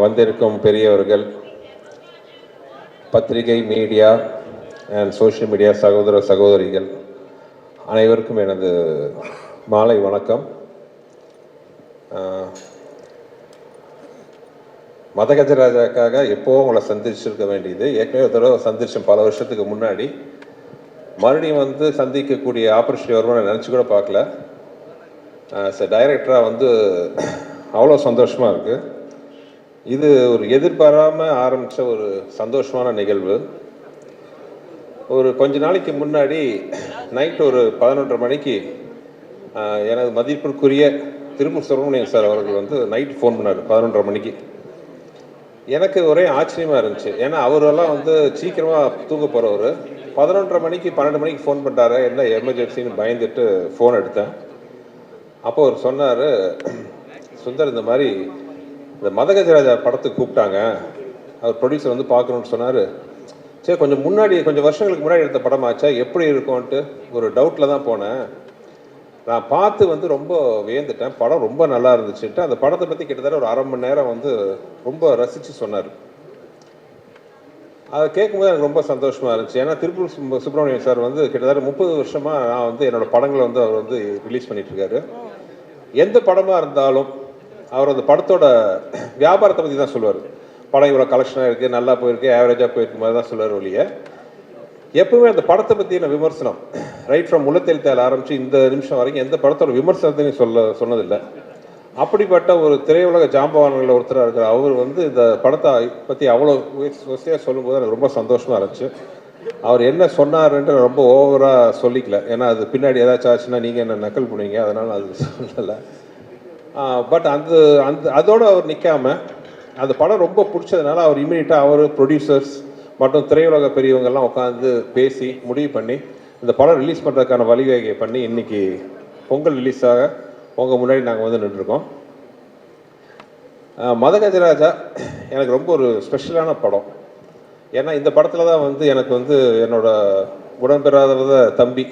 வந்திருக்கும் பெரியவர்கள், பத்திரிகை, மீடியா அண்ட் சோஷியல் மீடியா சகோதர சகோதரிகள் அனைவருக்கும் எனது மாலை வணக்கம். மதகஜராஜாக்காக எப்போவும் உங்களை சந்திச்சிருக்க வேண்டியது. ஏற்கனவே ஒரு தடவை சந்திச்சேன் பல வருஷத்துக்கு முன்னாடி. மறுபடியும் சந்திக்கக்கூடிய ஆப்பர்ச்சுனிட்டி வரும்னு நினச்சி கூட பார்க்கல. டைரக்டராக அவ்வளோ சந்தோஷமாக இருக்குது. இது ஒரு எதிர்பாராமல் ஆரம்பித்த ஒரு சந்தோஷமான நிகழ்வு. ஒரு கொஞ்ச நாளைக்கு முன்னாடி நைட் ஒரு 11:30 மணிக்கு எனது மதிப்பிற்குரிய திருப்பூர் சுப்பிரமணியன் சார் அவர்கள் நைட் ஃபோன் பண்ணார் 11:30 மணிக்கு. எனக்கு ஒரே ஆச்சரியமாக இருந்துச்சு. ஏன்னா அவரெல்லாம் சீக்கிரமாக தூங்க போகிறவர் 11:30 மணிக்கு 12 மணிக்கு ஃபோன் பண்ணிட்டாரு. என்ன எமர்ஜென்சின்னு பயந்துட்டு ஃபோன் எடுத்தேன். அப்போ அவர் சொன்னார், சுந்தர் இந்த மாதிரி இந்த மதகஜராஜா படத்துக்கு கூப்பிட்டாங்க, அவர் ப்ரொடியூசர் பார்க்கணுன்னு சொன்னார். சரி, கொஞ்சம் வருஷங்களுக்கு முன்னாடி எடுத்த படமாச்சா, எப்படி இருக்கும்ன்ட்டு ஒரு டவுட்டில் தான் போனேன். நான் பார்த்து ரொம்ப வியந்துட்டேன். படம் ரொம்ப நல்லா இருந்துச்சுன்ட்டு அந்த படத்தை பற்றி கிட்டத்தட்ட ஒரு 1/2 மணி நேரம் ரொம்ப ரசித்து சொன்னார். அதை கேட்கும்போது எனக்கு ரொம்ப சந்தோஷமாக இருந்துச்சு. ஏன்னா திருப்பூர் சுப்பிரமணியன் சார் கிட்டத்தட்ட 30 வருஷமாக நான் என்னோடய படங்களை அவர் ரிலீஸ் பண்ணிகிட்ருக்காரு. எந்த படமாக இருந்தாலும் அவர் அந்த படத்தோட வியாபாரத்தை பற்றி தான் சொல்லுவார். படம் இவ்வளோ கலெக்ஷனாக இருக்குது, நல்லா போயிருக்கு, ஆவரேஜாக போயிருக்கு மாதிரி தான் சொல்லுவார் ஒழிய எப்பவுமே அந்த படத்தை பற்றின விமர்சனம் ரைட் ஃப்ரம் முள்ளத்தெழுத்தால் ஆரம்பித்து இந்த நிமிஷம் வரைக்கும் எந்த படத்தோட விமர்சனத்தையும் சொன்னதில்லை. அப்படிப்பட்ட ஒரு திரையுலக ஜாம்பவான்களில் ஒருத்தராக இருக்கிற அவர் இந்த படத்தை பற்றி அவ்வளோ வசதியாக சொல்லும்போது எனக்கு ரொம்ப சந்தோஷமாக இருந்துச்சு. அவர் என்ன சொன்னார்ன்ட்டு ரொம்ப ஓவராக சொல்லிக்கல. ஏன்னா அது பின்னாடி ஏதாச்சும் ஆச்சுன்னா நீங்கள் என்ன நக்கல் பண்ணுவீங்க, அதனால் அது சொல்லலை. பட் அதோடு அவர் நிற்காம அந்த படம் ரொம்ப பிடிச்சதுனால அவர் இமீடியட்டாக அவர் ப்ரொடியூசர்ஸ் மற்றும் திரையுலக பெரியவங்கெல்லாம் உட்காந்து பேசி முடிவு பண்ணி இந்த படம் ரிலீஸ் பண்ணுறதுக்கான வழிவகை பண்ணி இன்றைக்கி பொங்கல் ரிலீஸாக உங்கள் முன்னாடி நாங்கள் நின்றுருக்கோம். மதகஜராஜா எனக்கு ரொம்ப ஒரு ஸ்பெஷலான படம். ஏன்னா இந்த படத்தில் தான் எனக்கு என்னோட உடன்பெறாத தம்பி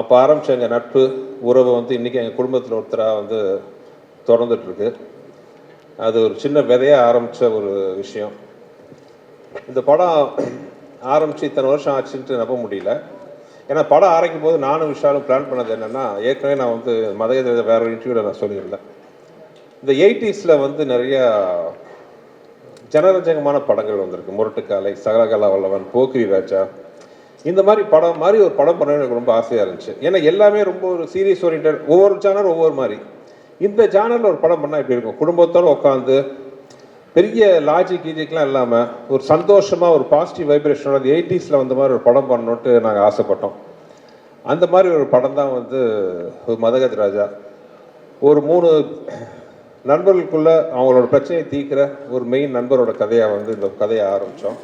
அப்போ ஆரம்பித்த எங்கள் நட்பு உறவு இன்றைக்கி எங்கள் குடும்பத்தில் ஒருத்தராக தொடர்ந்துட்டுருக்கு. அது ஒரு சின்ன விதையாக ஆரம்பித்த ஒரு விஷயம். இந்த படம் ஆரம்பித்து இத்தனை வருஷம் ஆச்சுன்ட்டு நம்ப முடியல. ஏன்னா படம் ஆரம்பிக்கும் போது நானும் விஷாலும் பிளான் பண்ணது என்னென்னா, ஏற்கனவே நான் மதகஜராஜா வேற ஒரு இன்டர்வியூவில் நான் சொல்லியிருந்தேன். இந்த 80s நிறையா ஜனரஞ்சகமான படங்கள் வந்திருக்கு. முரட்டுக்காலை, சகலகலா வல்லவன், போக்கிரி ராஜா, இந்த மாதிரி படம் மாதிரி ஒரு படம் பண்ண எனக்கு ரொம்ப ஆசையாக இருந்துச்சு. ஏன்னா எல்லாமே ரொம்ப ஒரு சீரியஸ் ஓரியன்டட், ஒவ்வொரு ஜானர் ஒவ்வொரு மாதிரி. இந்த ஜானரில் ஒரு படம் பண்ணால் எப்படி இருக்கும், குடும்பத்தோடு உட்காந்து பெரிய லாஜிக்லாம் இல்லாமல் ஒரு சந்தோஷமாக ஒரு பாசிட்டிவ் வைப்ரேஷனோட 80s வந்த மாதிரி ஒரு படம் பண்ணணுன்ட்டு நாங்கள் ஆசைப்பட்டோம். அந்த மாதிரி ஒரு படம் தான் ஒரு மதகஜராஜா. ஒரு 3 நண்பர்களுக்குள்ளே அவங்களோட பிரச்சனையை தீர்க்கிற ஒரு மெயின் நண்பரோட கதையாக இந்த கதையை ஆரம்பித்தோம்.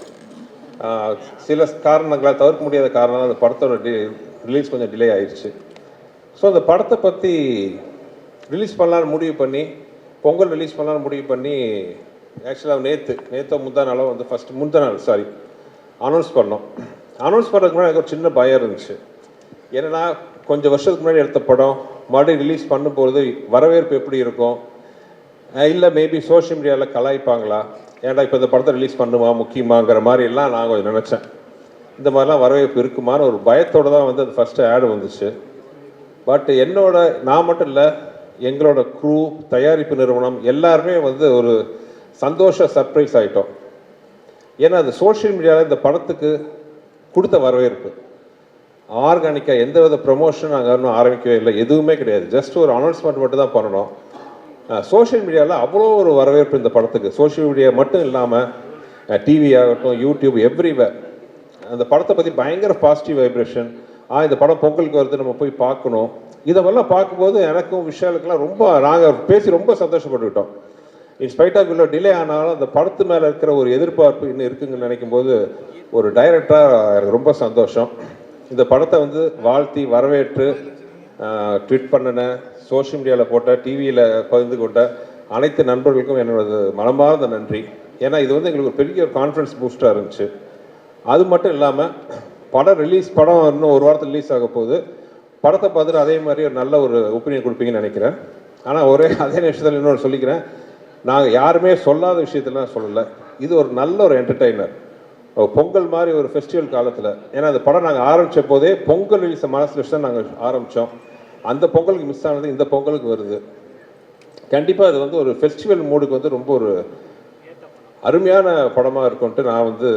சில காரணங்களால், தவிர்க்க முடியாத காரணம், அந்த படத்தோட ரிலீஸ் கொஞ்சம் டிலே ஆயிடுச்சு. ஸோ அந்த படத்தை பற்றி ரிலீஸ் பண்ணலான்னு முடிவு பண்ணி, பொங்கல் ரிலீஸ் பண்ணலான்னு முடிவு பண்ணி, ஆக்சுவலாக நேற்று முந்தா நாளும் அனௌன்ஸ் பண்ணோம். அனௌன்ஸ் பண்ணுறதுக்கு முன்னாடி எனக்கு ஒரு சின்ன பயம் இருந்துச்சு. ஏன்னா கொஞ்சம் வருஷத்துக்கு முன்னாடி எடுத்த படம் மறுபடியும் ரிலீஸ் பண்ணும்போது வரவேற்பு எப்படி இருக்கும், இல்லை மேபி சோஷியல் மீடியாவில் கலாய்ப்பாங்களா, ஏன்டா இப்போ இந்த படத்தை ரிலீஸ் பண்ணுமா முக்கியமாங்கிற மாதிரிலாம் நான் கொஞ்சம் நினச்சேன். இந்த மாதிரிலாம் வரவேற்பு இருக்குமான்னு ஒரு பயத்தோடு தான் அது ஃபஸ்ட்டு ஆடு வந்துச்சு. பட் நான் மட்டும் இல்லை, எங்களோட க்ரூ, தயாரிப்பு நிறுவனம் எல்லாருமே ஒரு சந்தோஷ சர்ப்ரைஸ் ஆகிட்டோம். ஏன்னா அது சோஷியல் மீடியாவில் இந்த படத்துக்கு கொடுத்த வரவேற்பு ஆர்கானிக்காக எந்த வித ப்ரமோஷன் நாங்கள் இன்னும் ஆரம்பிக்கவே இல்லை, எதுவுமே கிடையாது. ஜஸ்ட் ஒரு அனௌன்ஸ்மெண்ட் மட்டும் தான் பண்ணணும். சோஷியல் மீடியாவில் அவ்வளோ ஒரு வரவேற்பு இந்த படத்துக்கு. சோஷியல் மீடியா மட்டும் இல்லாமல் டிவி ஆகட்டும், யூடியூப், எவ்ரிவேர் அந்த படத்தை பற்றி பயங்கர பாசிட்டிவ் வைப்ரேஷன். இந்த படம் பொங்கலுக்கு வருது, நம்ம போய் பார்க்கணும். இதெல்லாம் பார்க்கும்போது எனக்கும் விஷாலுக்கெல்லாம் நாங்கள் பேசி ரொம்ப சந்தோஷப்பட்டுக்கிட்டோம். இன்ஸ்பைட் ஆஃப் இவ்வளோ டிலே ஆனாலும் அந்த படத்து மேலே இருக்கிற ஒரு எதிர்பார்ப்பு இன்னும் இருக்குங்கன்னு நினைக்கும் போது ஒரு டைரக்டராக எனக்கு ரொம்ப சந்தோஷம். இந்த படத்தை வாழ்த்தி வரவேற்று ட்வீட் பண்ணின, சோஷியல் மீடியாவில் போட்ட, டிவியில் பகிர்ந்து கொண்ட அனைத்து நண்பர்களுக்கும் என்னோட மனமார்ந்த நன்றி. ஏன்னா இது எங்களுக்கு ஒரு பெரிய ஒரு கான்ஃபிடன்ஸ் பூஸ்டாக இருந்துச்சு. அது மட்டும் இல்லாமல் படம் இன்னும் ஒரு வாரத்தில் ரிலீஸ் ஆக போகுது. படத்தை பார்த்துட்டு அதே மாதிரி ஒரு நல்ல ஒரு ஒப்பீனியன் கொடுப்பீங்கன்னு நினைக்கிறேன். ஆனால் அதே நிமிஷத்தில் இன்னொன்று சொல்லிக்கிறேன், நாங்கள் யாருமே சொல்லாத விஷயத்தெல்லாம் சொல்லலை. இது ஒரு நல்ல ஒரு என்டர்டெய்னர். பொங்கல் மாதிரி ஒரு ஃபெஸ்டிவல் காலத்தில், ஏன்னா அந்த படம் நாங்கள் ஆரம்பித்த போதே பொங்கல் ரிலீஸை மனசில் வச்சு தான் நாங்கள் ஆரம்பித்தோம். அந்த பொங்கலுக்கு மிஸ் ஆனது இந்த பொங்கலுக்கு வருது. கண்டிப்பாக அது வந்து ஒரு ஃபெஸ்டிவல் மூடுக்கு வந்து ரொம்ப ஒரு அருமையான படமாக இருக்கும்ன்ட்டு நான் வந்து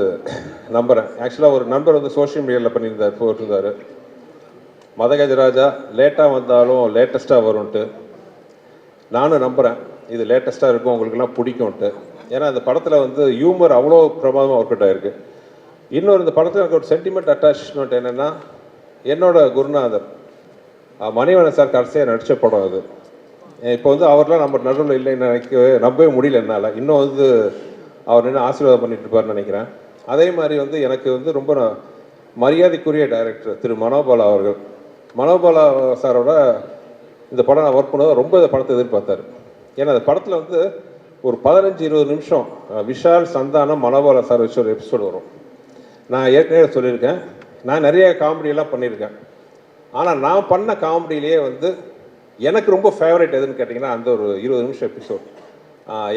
நம்புகிறேன். ஆக்சுவலாக ஒரு நண்பர் வந்து சோஷியல் மீடியாவில் போட்டிருந்தார், மதகஜராஜா லேட்டாக வந்தாலும் லேட்டஸ்ட்டாக வரும்ன்ட்டு. நானும் நம்புகிறேன் இது லேட்டஸ்ட்டாக இருக்கும், உங்களுக்கெல்லாம் பிடிக்கும்ன்ட்டு. ஏன்னா இந்த படத்தில் வந்து ஹியூமர் அவ்வளோ பிரமாதமாக ஒர்க் அவுட் ஆகிருக்கு. இன்னொரு இந்த படத்தில் எனக்கு ஒரு சென்டிமெண்ட் அட்டாச்மெண்ட் என்னென்னா, என்னோட குருநாதர் மணிவண்ணன் சார் கடைசியாக நடித்த படம் அது. இப்போ வந்து அவர்லாம் நம்ம நடுவில் இல்லைன்னு நம்பவே முடியல என்னால். இன்னும் வந்து அவர் என்ன ஆசீர்வாதம் பண்ணிட்டு இருப்பார்னு நினைக்கிறேன். அதே மாதிரி வந்து எனக்கு வந்து ரொம்ப மரியாதைக்குரிய டைரக்டர் திரு மனோபாலா அவர்கள். மனோபாலா சாரோட இந்த படம் நான் ஒர்க் பண்ணுவது ரொம்ப இந்த படத்தை எதிர்பார்த்தாரு. ஏன்னா அந்த படத்தில் வந்து ஒரு 15-20 நிமிஷம் விஷால், சந்தானம், மனோபாலா சார் வச்சு ஒரு எபிசோடு வரும். நான் ஏற்கனவே சொல்லியிருக்கேன், நான் நிறைய காமெடியெல்லாம் பண்ணியிருக்கேன். ஆனால் நான் பண்ண காமெடியிலேயே வந்து எனக்கு ரொம்ப ஃபேவரட் எதுன்னு கேட்டிங்கன்னா அந்த ஒரு 20 நிமிஷம் எபிசோட்.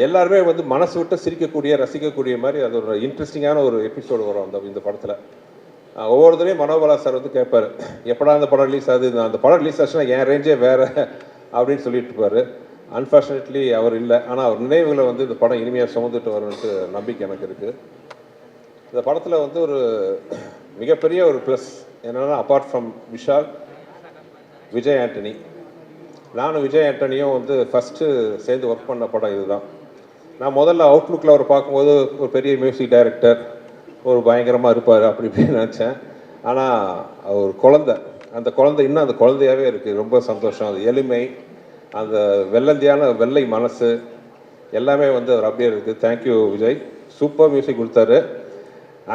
எல்லாருமே வந்து மனசு விட்டு சிரிக்கக்கூடிய, ரசிக்கக்கூடிய மாதிரி அது ஒரு இன்ட்ரெஸ்டிங்கான ஒரு எபிசோடு வரும் இந்த படத்தில். ஒவ்வொருத்தரையும் மனோபாலா சார் வந்து கேட்பார், எப்படா அந்த படம் ரிலீஸ் ஆகுது, அந்த படம் ரிலீஸ் ஆச்சுன்னா என் ரேஞ்சே வேறு அப்படின்னு சொல்லிட்டு இருப்பார். அன்ஃபார்ச்சுனேட்லி அவர் இல்லை. ஆனால் அவர் நினைவுகளை வந்து இந்த படம் இனிமையாக சுமந்துட்டு வரும்ன்ட்டு நம்பிக்கை எனக்கு இருக்குது. இந்த படத்தில் வந்து ஒரு மிகப்பெரிய ஒரு ப்ளஸ் என்னென்னா, அப்பார்ட் ஃப்ரம் விஷால், விஜய் ஆண்டனி. நானும் விஜய் ஆண்டனியும் வந்து ஃபஸ்ட்டு சேர்ந்து ஒர்க் பண்ண படம் இதுதான். நான் முதல்ல அவுட்லுக்கில் அவர் பார்க்கும்போது ஒரு பெரிய மியூசிக் டைரக்டர், ஒரு பயங்கரமாக இருப்பார் அப்படி இப்படின்னு நினச்சேன். ஆனால் ஒரு குழந்தை, அந்த குழந்தை இன்னும் அந்த குழந்தையாகவே இருக்குது. ரொம்ப சந்தோஷம். அது எளிமை, அந்த வெள்ளந்தியான வெள்ளை மனசு எல்லாமே வந்து அவர் அப்படியே இருக்குது. தேங்க்யூ விஜய், சூப்பர் மியூசிக் கொடுத்தாரு.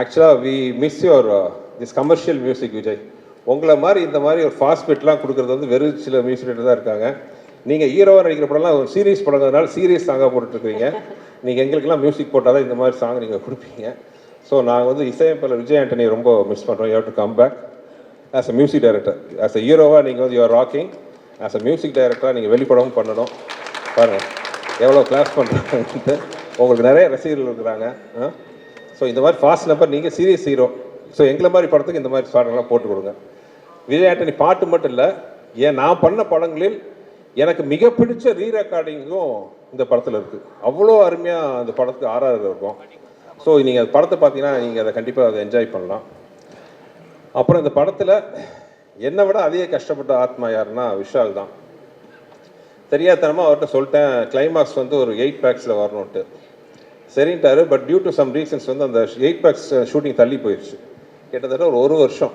ஆக்சுவலாக we miss your this commercial music Vijay. உங்களை மாதிரி இந்த மாதிரி ஒரு ஃபாஸ்ட் பீட்லாம் கொடுக்குறது வந்து வெறும் சில மியூசிக் டைரக்டர் தான் இருக்காங்க. நீங்கள் ஹீரோவாக நடிக்கிற படம்லாம் ஒரு சீரியஸ் படங்கிறதுனால சீரியஸ் சாங்காக போட்டுட்ருக்கீங்க. நீங்கள் எங்களுக்கெல்லாம் மியூசிக் போட்டால் தான் இந்த மாதிரி சாங் நீங்கள் கொடுப்பீங்க. ஸோ நாங்கள் வந்து இசையமைப்பாளர் விஜய் ஆண்டனி ரொம்ப மிஸ் பண்ணுறோம். You have to come back as a music director. As a ஹீரோவாக நீங்கள் வந்து you're rocking. As a music டைரக்டராக நீங்கள் வெளிப்படவும் பண்ணணும். பாருங்கள் எவ்வளோ கிளாஸ் பண்ணுறாங்கன்ட்டு. உங்களுக்கு நிறைய ரசிகர்கள் இருக்கிறாங்க. ஸோ இந்த மாதிரி ஃபாஸ்ட் நம்பர், நீங்கள் சீரியஸ் ஹீரோ. ஸோ எங்களை மாதிரி படத்துக்கு இந்த மாதிரி பாடங்கள்லாம் போட்டு கொடுங்க. விஜய் ஆண்டனி பாட்டு மட்டும் இல்லை, ஏன் நான் பண்ண படங்களில் எனக்கு மிக பிடிச்ச ரீரெக்கார்டிங்கும் இந்த படத்தில் இருக்குது. அவ்வளோ அருமையாக அந்த படத்துக்கு ஆர்ஆர் இருக்கும். ஸோ நீங்கள் அந்த படத்தை பார்த்தீங்கன்னா நீங்கள் அதை கண்டிப்பாக அதை என்ஜாய் பண்ணலாம். அப்புறம் இந்த படத்தில் என்னை விட அதிக கஷ்டப்பட்ட ஆத்மா யாருன்னா விஷால் தான். தெரியாதனமாக அவர்கிட்ட சொல்லிட்டேன், கிளைமாக்ஸ் வந்து ஒரு 8 பேக்ஸில் வரணுன்ட்டு. சரின்ட்டாரு. But due to some reasons வந்து அந்த 8 பேக்ஸ் ஷூட்டிங் தள்ளி போயிடுச்சு. கிட்டத்தட்ட ஒரு வருஷம்.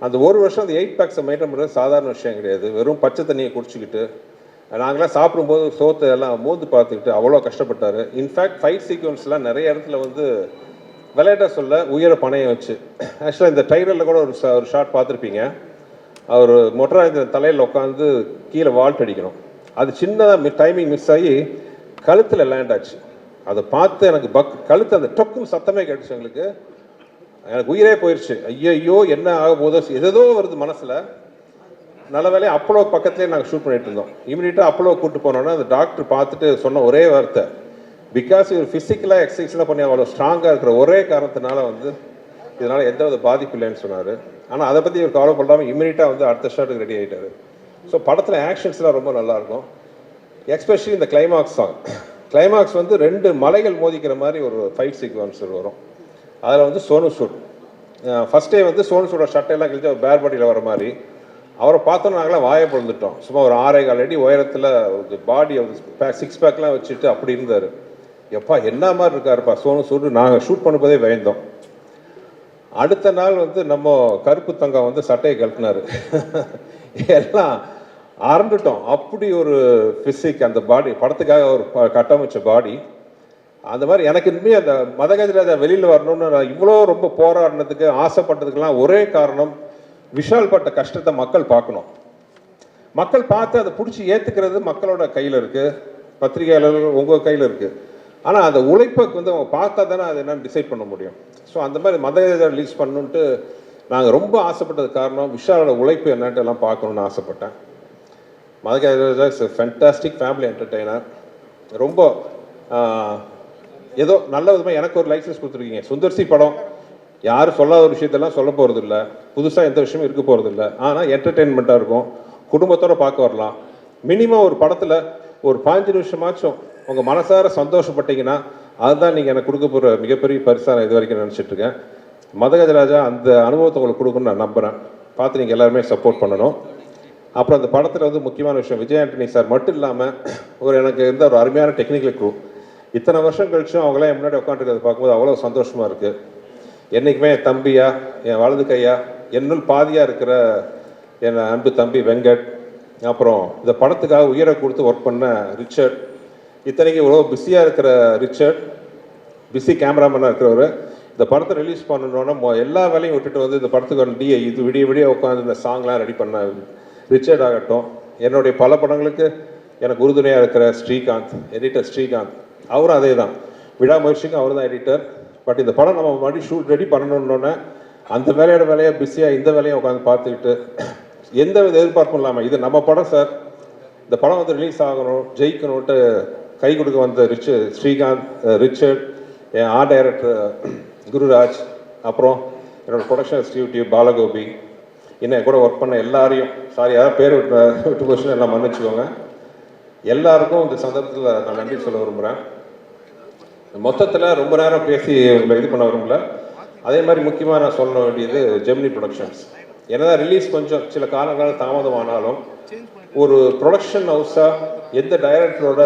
அந்த ஒரு வருஷம் அந்த 8 பேக்ஸை மெயின்டைன் பண்ணுறது சாதாரண விஷயம் கிடையாது. வெறும் பச்சை தண்ணியை குடிச்சிக்கிட்டு நாங்களாம் சாப்பிடும்போது சோத்தை எல்லாம் மோந்து பார்த்துக்கிட்டு அவ்வளோ கஷ்டப்பட்டார். இன்ஃபேக்ட் ஃபைட் சீக்வன்ஸ்லாம் நிறைய இடத்துல வந்து விளையாட்ட சொல்ல உயர பணையை வச்சு. ஆக்சுவலாக இந்த ட்ரைலரில் கூட ஒரு ஷாட் பார்த்துருப்பீங்க. அவர் மொட்டராஜன் தலையில் உட்காந்து கீழே வால்ட் அடிக்கணும். அது சின்னதாக டைமிங் மிஸ் ஆகி கழுத்தில் லேண்ட் ஆச்சு. அதை பார்த்து எனக்கு கழுத்து அந்த டொக்கும் சத்தமே கேட்டுச்சு. எனக்கு உயிரே போயிடுச்சு. ஐயோ என்ன ஆக போதோ, எதோ வருது மனசில். நல்ல வேலையை அப்போலோ பக்கத்துலேயே நாங்கள் ஷூட் பண்ணிட்டு இருந்தோம். இமீடியட்டாக அப்போலோ கூப்பிட்டு போனோன்னா அந்த டாக்டர் பார்த்துட்டு சொன்ன ஒரே வார்த்தை, பிகாஸ் இவர் ஃபிசிக்கலாக எக்ஸசைஸ்லாம் பண்ணி அவ்வளோ ஸ்ட்ராங்காக இருக்கிற ஒரே காரணத்தினால வந்து இதனால் எந்த வித பாதிப்பு இல்லைன்னு சொன்னார். ஆனால் அதை பற்றி இவர் கவலை பண்ணாமல் இமீடியட்டாக வந்து அடுத்த ஷாட்டுக்கு ரெடி ஆகிட்டார். ஸோ படத்தில் ஆக்ஷன்ஸ்லாம் ரொம்ப நல்லாயிருக்கும். எஸ்பெஷலி இந்த கிளைமாக்ஸ் சாங். கிளைமாக்ஸ் வந்து 2 மலைகள் மோதிக்கிற மாதிரி ஒரு ஃபைட் சீக்வன்ஸ் வரும். அதில் வந்து சோனு சூட் ஃபஸ்ட் டே வந்து சோனு சூடோட சட்டையெல்லாம் கழிச்சு அவர் பேர் பாடியில் வர மாதிரி அவரை பார்த்தோன்னா நாங்களாம் வாயை பிறந்துட்டோம். சும்மா ஒரு 6.25 அடி உயரத்தில் பாடி 6 பேக்லாம் வச்சுட்டு அப்படி இருந்தார். எப்பா என்ன மாதிரி இருக்காருப்பா சோனு சூடு. நாங்கள் ஷூட் பண்ணும்போதே பயந்தோம். அடுத்த நாள் வந்து நம்ம கருப்பு தங்கம் வந்து சட்டையை கழட்டினார். எல்லாம் அரண்டுட்டோம். அப்படி ஒரு ஃபிசிக் அந்த பாடி, படத்துக்காக ஒரு கட்டமைச்ச பாடி. அந்த மாதிரி எனக்கு இனிமேல் அந்த மதகஜராஜா வெளியில் வரணும்னு நான் இவ்வளோ ரொம்ப போராடினதுக்கு ஆசைப்பட்டதுக்கெல்லாம் ஒரே காரணம், விஷால் பட்ட கஷ்டத்தை மக்கள் பார்க்கணும். மக்கள் பார்த்து அதை பிடிச்சி ஏற்றுக்கிறது மக்களோட கையில் இருக்குது, பத்திரிகையாளர்கள் உங்கள் கையில் இருக்குது. ஆனால் அந்த உழைப்பை வந்து அவங்க பார்த்தா தானே அது என்னன்னு டிசைட் பண்ண முடியும். ஸோ அந்த மாதிரி மதகஜராஜா ரிலீஸ் பண்ணணுன்ட்டு நாங்கள் ரொம்ப ஆசைப்பட்டது காரணம் விஷாலோட உழைப்பு என்னன்ட்டு எல்லாம் பார்க்கணுன்னு ஆசைப்பட்டேன். Madha Gaja Raja is a fantastic family entertainer. ரொம்ப ஏதோ நல்ல விதமாக எனக்கு ஒரு லைசன்ஸ் கொடுத்துருக்கீங்க. சுந்தர்சி படம் யாரும் சொல்லாத ஒரு விஷயத்தெல்லாம் சொல்ல போகிறது இல்லை, புதுசாக எந்த விஷயமும் இருக்க போகிறது இல்லை. ஆனால் என்டர்டெயின்மெண்ட்டாக இருக்கும், குடும்பத்தோடு பார்க்க வரலாம். மினிமம் ஒரு படத்தில் ஒரு 15 நிமிஷமாச்சும் உங்கள் மனசார சந்தோஷப்பட்டீங்கன்னா அதுதான் நீங்கள் எனக்கு கொடுக்க போகிற மிகப்பெரிய பரிசாக நான் இது வரைக்கும் நினச்சிட்ருக்கேன். மதகஜராஜா அந்த அனுபவத்தை உங்களுக்கு கொடுக்கணும்னு நான் நம்புகிறேன். பார்த்து நீங்கள் எல்லாருமே சப்போர்ட் பண்ணணும். அப்புறம் அந்த படத்தில் வந்து முக்கியமான விஷயம், விஜய் ஆண்டனி சார் மட்டும் இல்லாமல் எனக்கு இருந்த ஒரு அருமையான டெக்னிக்கல் குரூப். இத்தனை வருஷம் கழிச்சும் அவங்களாம் என் முன்னாடி உட்காந்துருக்கிறத பார்க்கும்போது அவ்வளோ சந்தோஷமாக இருக்குது. என்றைக்குமே என் தம்பியா, என் வலது கையா, என்னுள் பாதியாக இருக்கிற என் அன்பு தம்பி வெங்கட், அப்புறம் இந்த படத்துக்காக உயிரை கொடுத்து ஒர்க் பண்ண ரிச்சர்ட், இத்தனைக்கு இவ்வளோ பிஸியாக இருக்கிற ரிச்சர்ட், பிஸி கேமராமேனாக இருக்கிறவர், இந்த படத்தை ரிலீஸ் பண்ணணுன்னா எல்லா வேலையும் விட்டுட்டு வந்து இந்த படத்துக்கு இது விடிய உட்காந்து இந்த சாங்லாம் ரெடி பண்ண ரிச்சர்ட் ஆகட்டும், என்னுடைய பல படங்களுக்கு எனக்கு உறுதுணையாக இருக்கிற ஸ்ரீகாந்த், எடிட்டர் ஸ்ரீகாந்த், அவரும் அதே தான், விழா முயற்சிக்கும் அவர் தான் எடிட்டர். பட் இந்த படம் நம்ம மறுபடியும் ஷூட் ரெடி பண்ணணுன்னொன்னே அந்த வேலையாக பிஸியாக இந்த வேலையை உட்காந்து பார்த்துக்கிட்டு எந்த வித எதிர்பார்ப்பும் இல்லாமல், இது நம்ம படம் சார், இந்த படம் வந்து ரிலீஸ் ஆகணும், ஜெயிக்கணுன்ட்டு கை கொடுக்க வந்த ஸ்ரீகாந்த், ரிச்சர்ட், என் ஆர்ட் டைரக்டர் குருராஜ், அப்புறம் என்னோடய ப்ரொடக்ஷன் எக்ஸிக்யூட்டிவ் பாலகோபி, இன்னும் கூட ஒர்க் பண்ண எல்லாரையும், சாரி யாராவது பேர் விட்டு போச்சுன்னு எல்லாம் மன்னிச்சுக்கோங்க, எல்லாருக்கும் இந்த சந்தர்ப்பத்தில் நான் நன்றி சொல்ல விரும்புகிறேன். மொத்தத்தில் ரொம்ப நேரம் பேசி உங்களை இது பண்ண விரும்பல. அதே மாதிரி முக்கியமாக நான் சொல்ல வேண்டியது ஜெமினி ப்ரொடக்ஷன்ஸ். என்னதான் ரிலீஸ் கொஞ்சம் சில காலங்கள் தாமதமானாலும் ஒரு ப்ரொடக்ஷன் ஹவுஸாக எந்த டைரக்டரோட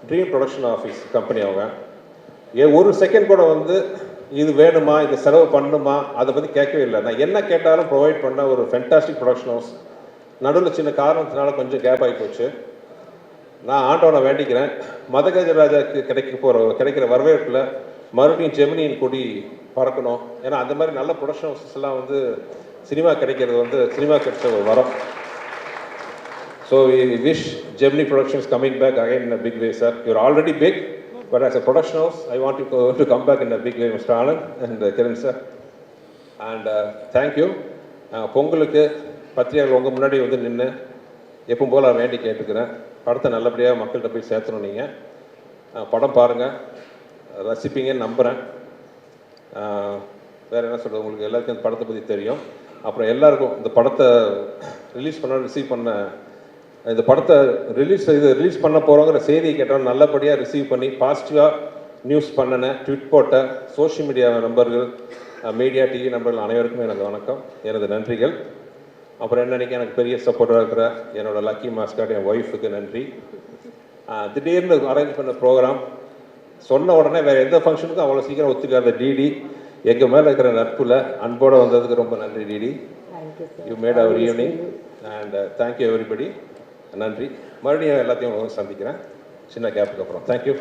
ட்ரீம் ப்ரொடக்ஷன் ஆஃபீஸ் கம்பெனி அவங்க ஒரு செகண்ட் கூட வந்து இது வேணுமா, இது செலவு பண்ணணுமா, அதை பற்றி கேட்கவே இல்லை. நான் என்ன கேட்டாலும் ப்ரொவைட் பண்ண ஒரு ஃபென்டாஸ்டிக் ப்ரொடக்ஷன் ஹவுஸ். நடுவில் சின்ன காரணத்தினால கொஞ்சம் கேப் ஆகி போச்சு. நான் ஆண்டவனை வேண்டிக்கிறேன், மதகஜராஜாவுக்கு கிடைக்கிற வரவேற்பில் மறுபடியும் ஜெமினியின் கொடி பறக்கணும். ஏன்னா அந்த மாதிரி நல்ல ப்ரொடக்ஷன் ஹவுசஸ் எல்லாம் வந்து சினிமா கிடைக்கிறது வந்து சினிமா கிடைச்ச ஒரு வரம். So we wish Gemini Productions coming back again in a big way sir. You're already big, but as a production house, I want you to come back in a big way, Mr. Anand and Kiran sir. And thank you. பொங்கலுக்கு பத்திரிகைகள் உங்கள் முன்னாடி வந்து நின்று எப்பவும் போல் வேண்டி கேட்டுக்கிறேன், படத்தை நல்லபடியாக மக்கள்கிட்ட போய் சேர்த்தணும். நீங்கள் படம் பாருங்கள், ரசிப்பீங்கன்னு நம்புகிறேன். வேறு என்ன சொல்கிறது, உங்களுக்கு எல்லாருக்கும் இந்த படத்தை பற்றி தெரியும். அப்புறம் எல்லாருக்கும் இந்த படத்தை ரிசீவ் பண்ண இந்த படத்தை ரிலீஸ் பண்ண போகிறோங்கிற செய்தியை கேட்டோம், நல்லபடியாக ரிசீவ் பண்ணி பாசிட்டிவாக நியூஸ் பண்ணினேன், ட்விட் போட்ட சோஷியல் மீடியா நண்பர்கள், மீடியா டிவி நண்பர்கள் அனைவருக்குமே எனக்கு வணக்கம், எனது நன்றிகள். அப்புறம் என்னன்னைக்கு எனக்கு பெரிய சப்போர்ட்டாக இருக்கிற என்னோடய லக்கி மாஸ்காட், என் ஒய்ஃபுக்கு நன்றி. திடீர்னு அரேஞ்ச் பண்ண ப்ரோக்ராம் சொன்ன உடனே வேறு எந்த ஃபங்க்ஷனுக்கும் அவ்வளோ சீக்கிரம் ஒத்துக்காத டிடி, எங்கள் மேலே இருக்கிற நட்பில் அன்போடு வந்ததுக்கு ரொம்ப நன்றி DD. You made our evening and thank you everybody. நன்றி. மறுபடியும் எல்லாத்தையும் சந்திக்கிறேன் சின்ன கேப்புக்கு அப்புறம். தேங்க்யூ.